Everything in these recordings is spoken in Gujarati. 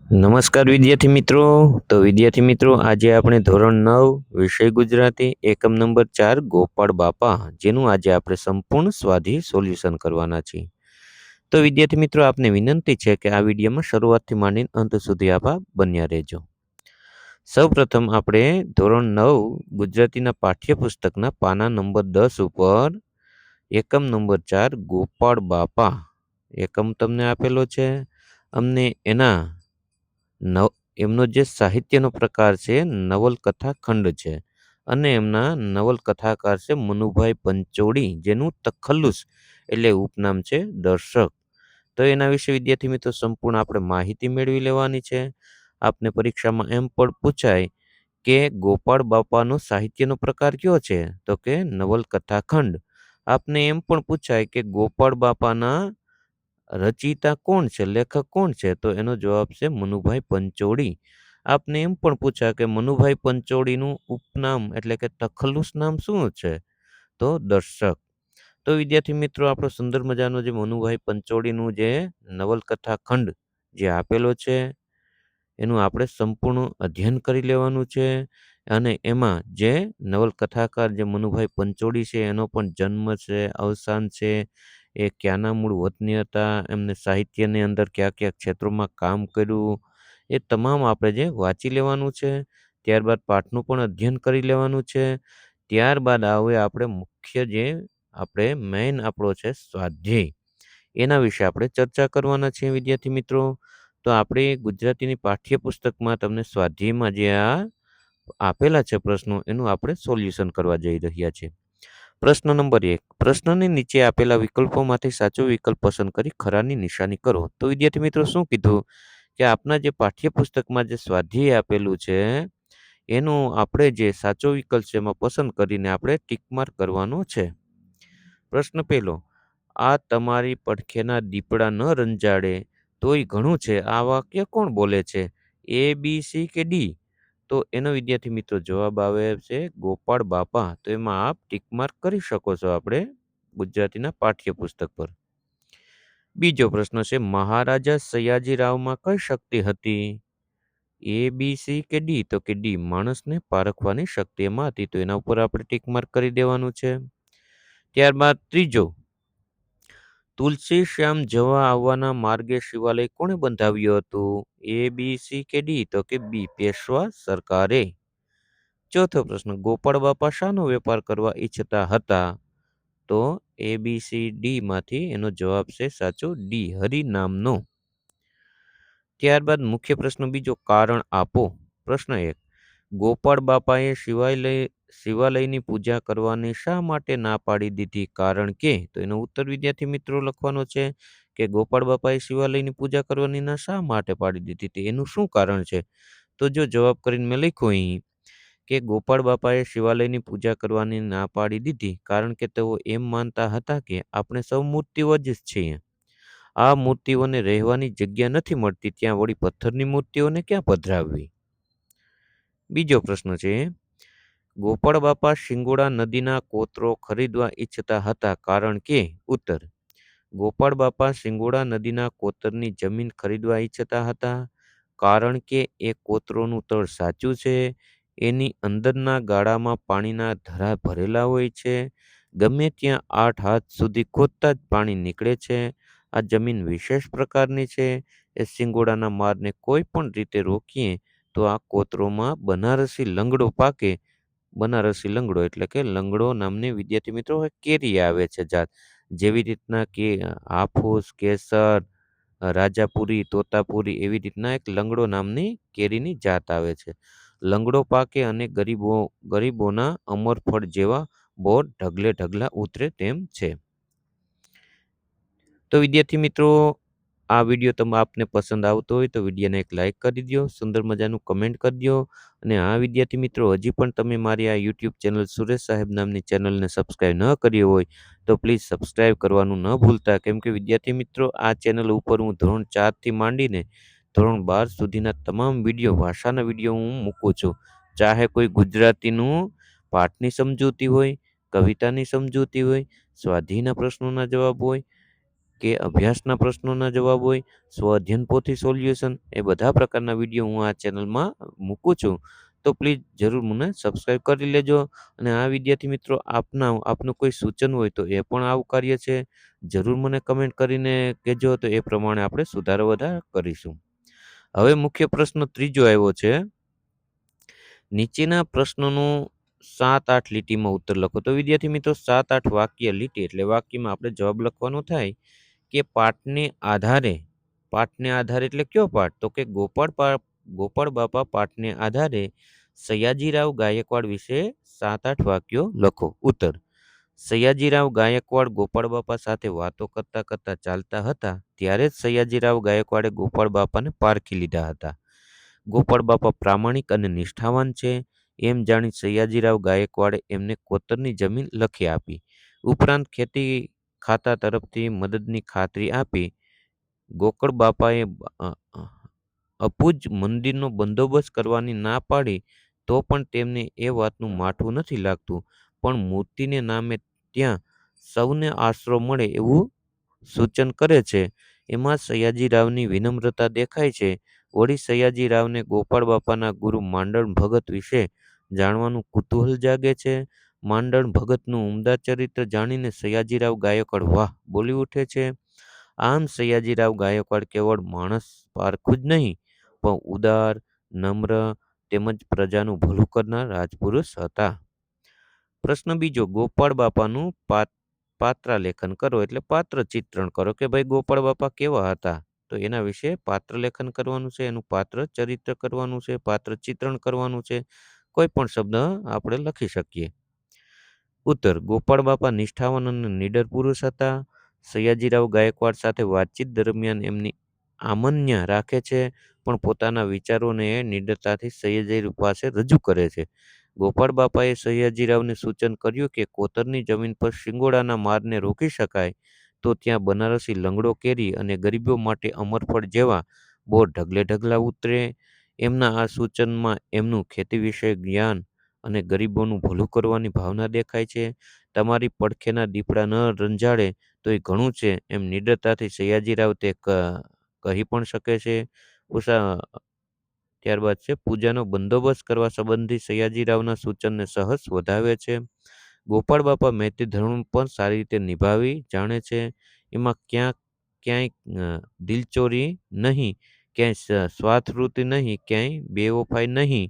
નમસ્કાર વિદ્યાર્થી મિત્રો. તો વિદ્યાર્થી મિત્રો, આજે આપણે ધોરણ 9 વિષય ગુજરાતી એકમ નંબર 4 ગોપાળ બાપા જેનું આજે આપણે સંપૂર્ણ સ્વાધ્યાય સોલ્યુશન કરવાના છીએ. તો વિદ્યાર્થી મિત્રો, આપને વિનંતી છે કે આ વિડીયોમાં શરૂઆતથી માંડીને અંત સુધી આપ બન્યા રહેજો. સૌપ્રથમ આપણે ધોરણ 9 ગુજરાતીના પાઠ્યપુસ્તકના પાના નંબર 10 ઉપર એકમ નંબર 4 ગોપાળ બાપા એકમ તમને આપેલો છે. અમને એના એમનો જે સાહિત્યનો પ્રકાર છે નવલકથા ખંડ છે અને એમના નવલકથાકાર છે મનુભાઈ પંચોળી, જેનું તખલ્લુસ એટલે ઉપનામ છે દર્શક. તો એના વિશે વિદ્યાર્થી મિત્રો સંપૂર્ણ આપણે માહિતી મેળવી લેવાની છે. આપને પરીક્ષામાં એમ પણ પૂછાય કે ગોપાળ બાપાનો સાહિત્યનો પ્રકાર કયો છે, તો કે નવલકથા ખંડ. આપને એમ પણ પૂછાય કે ગોપાળ બાપાના રચયિતા કોણ છે, લેખક કોણ છે, તો એનો જવાબ છે મનુભાઈ પંચોળી. આપને એમ પણ પૂછા કે મનુભાઈ પંચોળીનું ઉપનામ એટલે કે તખલ્લુસ નામ શું છે, તો દર્શક. તો વિદ્યાર્થી મિત્રો, આપણો સુંદર મજાનો જે મનુભાઈ પંચોળીનું જે નવલકથા ખંડ જે આપેલો છે એનું આપણે સંપૂર્ણ અધ્યયન કરી લેવાનું છે. અને એમાં જે નવલકથાકાર જે મનુભાઈ પંચોળી છે એનો પણ જન્મ છે, અવસાન છે, એ ક્યાંના મૂળ વતની હતા, એમને સાહિત્યની અંદર કયા કયા ક્ષેત્રોમાં કામ કર્યું, એ તમામ આપણે જે વાંચી લેવાનું છે. ત્યારબાદ પાઠનું પણ અધ્યયન કરી લેવાનું છે. ત્યારબાદ આવે આપણે મુખ્ય જે આપણે મેઇન આપણો છે સ્વાધ્યાય, એના વિશે આપણે ચર્ચા કરવાના છીએ વિદ્યાર્થી મિત્રો. તો આપણે ગુજરાતીની પાઠ્યપુસ્તકમાં તમને સ્વાધ્યાયમાં જે આ આપેલા છે પ્રશ્નો, એનું આપણે સોલ્યુશન કરવા જઈ રહ્યા છીએ. પ્રશ્ન નંબર 1, પ્રશ્નની નીચે આપેલા વિકલ્પોમાંથી સાચો વિકલ્પ પસંદ કરી ખરાની નિશાની કરો. તો વિદ્યાર્થી મિત્રો શું કીધું કે આપના જે પાઠ્યપુસ્તકમાં જે સ્વાધ્યાય આપેલું છે એનું આપણે જે સાચો વિકલ્પ છે એમાં પસંદ કરીને આપણે ટીક માર્ક કરવાનો છે. પ્રશ્ન પહેલો, આ તમારી પડખેના દીપડા ન રંજાડે તોય ઘણું છે, આ વાક્ય કોણ બોલે છે? એ, બી, સી કે ડી? તો એનો વિદ્યાર્થી મિત્રો જવાબ આવે છે ગોપાળ બાપા. તો એમાં આપ ટીક માર્ક કરી શકો છો આપણે ગુજરાતીના પાઠ્યપુસ્તક પર. બીજો પ્રશ્ન છે, મહારાજા સયાજીરાવમાં કઈ શક્તિ હતી? એ, બી, સી કે ડી? તો કે ડી, માણસને પારખવાની શક્તિ એમાં હતી. તો એના ઉપર આપણે ટીક માર્ક કરી દેવાનું છે. ત્યારબાદ ત્રીજો, તુલસી શ્યામ જવા આવવાના માર્ગે શિવાલય કોણે બંધાવ્યું હતું? એ, બી, સી કે ડી? તો કે બી, પેશવા સરકારે. ચોથો પ્રશ્ન, ગોપાળ બાપા શાનો વેપાર કરવા ઈચ્છતા હતા? તો એ, બી, સી, ડી માંથી એનો જવાબ છે સાચો ડી, હરિનામનો. ત્યારબાદ મુખ્ય પ્રશ્ન બીજો, કારણ આપો. પ્રશ્ન 1, ગોપાળ બાપાએ શિવાલયની પૂજા કરવાની શા માટે ના પાડી દીધી? કારણ કે? તો એનો ઉત્તર વિદ્યાર્થી મિત્રો લખવાનો છે કે ગોપાળ બાપાએ શિવાલયની પૂજા કરવાની ના શા માટે પાડી દીધી હતી, એનું શું કારણ છે? તો જો જવાબ કરીને મેં લખ્યું અહીં કે ગોપાળ બાપાએ શિવાલયની પૂજા કરવાની ના પાડી દીધી કારણ કે તેઓ એમ માનતા હતા કે આપણે સૌ મૂર્તિઓ જ છીએ. આ મૂર્તિઓને રહેવાની જગ્યા નથી મળતી, ત્યાં વળી પથ્થરની મૂર્તિઓને ક્યાં પધરાવવી? બીજો પ્રશ્ન છે, ગોપાળ બાપા શિંગોડા નદીના કોતરો ખરીદવા ઈચ્છતા હતા કારણ કે? ઉત્તર, ગોપાળ બાપા શિંગોડા નદીના કોતરની જમીન ખરીદવા ઈચ્છતા હતા કારણ કે એ કોતરોનું તળ સાચું છે, એની અંદરના ગાળામાં પાણીના ધરા ભરેલા હોય છે, ગમે ત્યાં 8 હાથ સુધી ખોદતા જ પાણી નીકળે છે, આ જમીન વિશેષ પ્રકારની છે, એ શિંગોડાના મારને કોઈ પણ રીતે રોકીએ તો આ કોતરોમાં બનારસી લંગડો પાકે. બનારસી લંગડો એટલે કે લંગડો નામની વિદ્યાર્થી મિત્રો કેરી આવે છે જાત, જેવી રીતના કે હાફૂસ, કેસર, રાજાપુરી, તોતાપુરી, એવી રીતના એક લંગડો નામની કેરીની જાત આવે છે. લંગડો પાકે અને ગરીબોના અમરફળ જેવા બોર ઢગલે ઢગલા ઉતરે તેમ છે. તો વિદ્યાર્થી મિત્રો, આ વિડીયો આપને પસંદ આવતો હોય તો વિડીયોને એક લાઇક કરી દો, સુંદર મજાનું કમેન્ટ કરી દો. અને આ વિદ્યાર્થી મિત્રો હજી પણ તમે મારી આ યુટ્યુબ ચેનલ સુરેશ સાહેબ નામની ચેનલને સબસ્ક્રાઈબ ન કરી હોય તો પ્લીઝ સબસ્ક્રાઈબ કરવાનું ન ભૂલતા, કેમ કે વિદ્યાર્થી મિત્રો આ ચેનલ ઉપર હું ધોરણ 4 થી માંડીને ધોરણ 12 સુધીના તમામ વિડીયો, ભાષાના વિડીયો હું મૂકું છું. ચાહે કોઈ ગુજરાતીનું પાઠની સમજૂતી હોય, કવિતાની સમજૂતી હોય, સ્વાધ્યાયના પ્રશ્નોના જવાબ હોય, કે અભ્યાસના પ્રશ્નોના જવાબ હોય, સ્વઅધ્યયન પોથી સોલ્યુશન, એ બધા પ્રકારના વિડીયો હું આ ચેનલમાં મૂકું છું. તો પ્લીઝ જરૂર મને સબસ્ક્રાઈબ કરી લેજો. અને આ વિદ્યાર્થી મિત્રો આપનું કોઈ સૂચન હોય તો એ પણ આવકાર્ય છે. જરૂર મને કમેન્ટ કરીને કહેજો, તો એ પ્રમાણે આપણે સુધારો વધારો કરીશું. હવે મુખ્ય પ્રશ્ન ત્રીજો આવ્યો છે. નીચેના પ્રશ્નોનો 7-8 લીટીમાં ઉત્તર લખો. તો વિદ્યાર્થી મિત્રો 7-8 વાક્ય લીટી એટલે વાક્યમાં આપણે જવાબ લખવાનો થાય કે પાઠને આધારે એટલે કયો પાઠ? તો કે ગોપાળ બાપા પાઠને આધારે સયાજીરાવ ગાયકવાડ વિશે 7-8 વાક્યો લખો. ઉત્તર: સયાજીરાવ ગાયકવાડ ગોપાળ બાપા સાથે વાતો કરતા કરતા ચાલતા હતા, ત્યારે જ સયાજીરાવ ગાયકવાડે ગોપાળ બાપાને પારખી લીધા હતા. ગોપાળ બાપા પ્રામાણિક અને નિષ્ઠાવાન છે, એમ જાણી સયાજીરાવ ગાયકવાડે એમને કોતરની જમીન લખી આપી. ઉપરાંત ખેતી ખાતા તરફથી મદદની ખાતરી આપી. ગોકળ બાપાએ અપૂજ મંદિરનો બંદોબસ્ત કરવાની ના પાડી, તો પણ તેમને એ વાતનું માઠું નથી લાગતું, પણ મૂર્તિને નામે ત્યાં સૌને આશરો મળે એવું સૂચન કરે છે. એમાં સયાજીરાવની વિનમ્રતા દેખાય છે. વળી સયાજીરાવને ગોપાળ બાપાના ગુરુ માંડણ ભગત વિશે જાણવાનું કુતૂહલ જાગે છે. માંડણ ભગતનું ઉમદા ચરિત્ર જાણીને સયાજીરાવ ગાયકવાડ વાહ બોલી ઉઠે છે. આમ સયાજીરાવ ગાયકવાડ કેવળ માણસ પારખું જ નહીં, પણ ઉદાર, નમ્ર તેમજ પ્રજાનું ભલું કરનાર રાજપુરુષ હતા. પ્રશ્ન બીજો, ગોપાળ બાપાનું પાત્રાલેખન કરો એટલે પાત્ર ચિત્રણ કરો કે ભાઈ ગોપાળ બાપા કેવા હતા. તો એના વિશે પાત્ર લેખન કરવાનું છે, એનું પાત્ર ચરિત્ર કરવાનું છે, પાત્ર ચિત્રણ કરવાનું છે. કોઈ પણ શબ્દ આપણે લખી શકીએ. ઉત્તર: ગોપાળ બાપા નિષ્ઠાવાન અને નીડર પુરુષ હતા. સયાજીરાવ ગાયકવાડ સાથે વાતચીત દરમિયાન એમની આમન્ય રાખે છે, પણ પોતાના વિચારોને નીડરતાથી સયાજીરાવ પાસે રજૂ કરે છે. ગોપાળ બાપાએ સયાજીરાવને સૂચન કર્યું કે કોતરની જમીન પર શિંગોડાના મારને રોકી શકાય તો ત્યાં બનારસી લંગડો કેરી અને ગરીબો માટે અમરફળ જેવા બોર ઢગલે ઢગલા ઉતરે. એમના આ સૂચનમાં એમનું ખેતી વિષયક જ્ઞાન અને ગરીબોનું ભલું કરવાની ભાવના દેખાય છે. તમારી પડખેના દીપડા ન રંજાડે તો એ ઘણું છે, એમ નીડરતાથી સયાજીરાવ તે કહી પણ શકે છે. ત્યારબાદ છે પૂજાનો બંદોબસ્ત કરવા સંબંધી સયાજીરાવના સૂચનને સહજ વધાવે છે. ગોપાળ બાપા મૈત્રી ધર્મ પણ સારી રીતે નિભાવી જાણે છે. એમાં ક્યાંય દિલચોરી નહીં, ક્યાંય સ્વાર્થવૃત્તિ નહીં, ક્યાંય બેવફાઈ નહીં.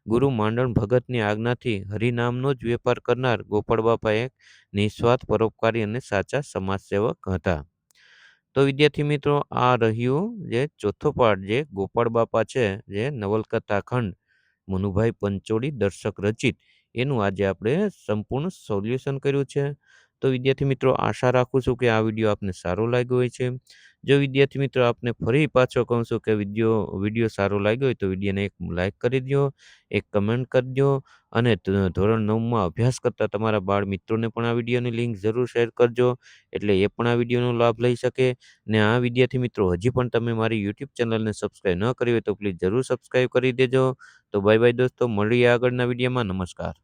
ગુરુ માંડણ ભગતની આજ્ઞાથી હરિનામનો જ વેપાર કરનાર ગોપાળ બાપા એક નિસ્વાર્થ, પરોપકારી અને સાચા સમાજસેવક હતા. તો વિદ્યાર્થી મિત્રો, આ રહ્યું જે ચોથો પાઠ જે ગોપાળ બાપા છે, જે નવલકથા ખંડ મનુભાઈ પંચોળી દર્શક રચિત, એનું આજે આપણે સંપૂર્ણ સોલ્યુશન કર્યું છે. તો વિદ્યાર્થી મિત્રો, આશા રાખું છું કે આ વિડીયો આપને સારો લાગ્યો હોય છે. જો વિદ્યાર્થી મિત્રો આપને ફરી પાછો કહું છું કે વિડીયો સારો લાગ્યો હોય તો વિડીયોને એક લાઇક કરી દો, એક કમેન્ટ કરી દો, અને ધોરણ 9માં અભ્યાસ કરતા તમારા બાળ મિત્રોને પણ આ વિડીયોની લિંક જરૂર શેર કરજો, એટલે એ પણ આ વિડીયોનો લાભ લઈ શકે. ને આ વિદ્યાર્થી મિત્રો, હજી પણ તમે મારી યુટ્યુબ ચેનલને સબસ્ક્રાઈબ ન કરી હોય તો પ્લીઝ જરૂર સબસ્ક્રાઈબ કરી દેજો. તો બાય બાય દોસ્તો, મળીએ આગળના વિડીયોમાં. નમસ્કાર.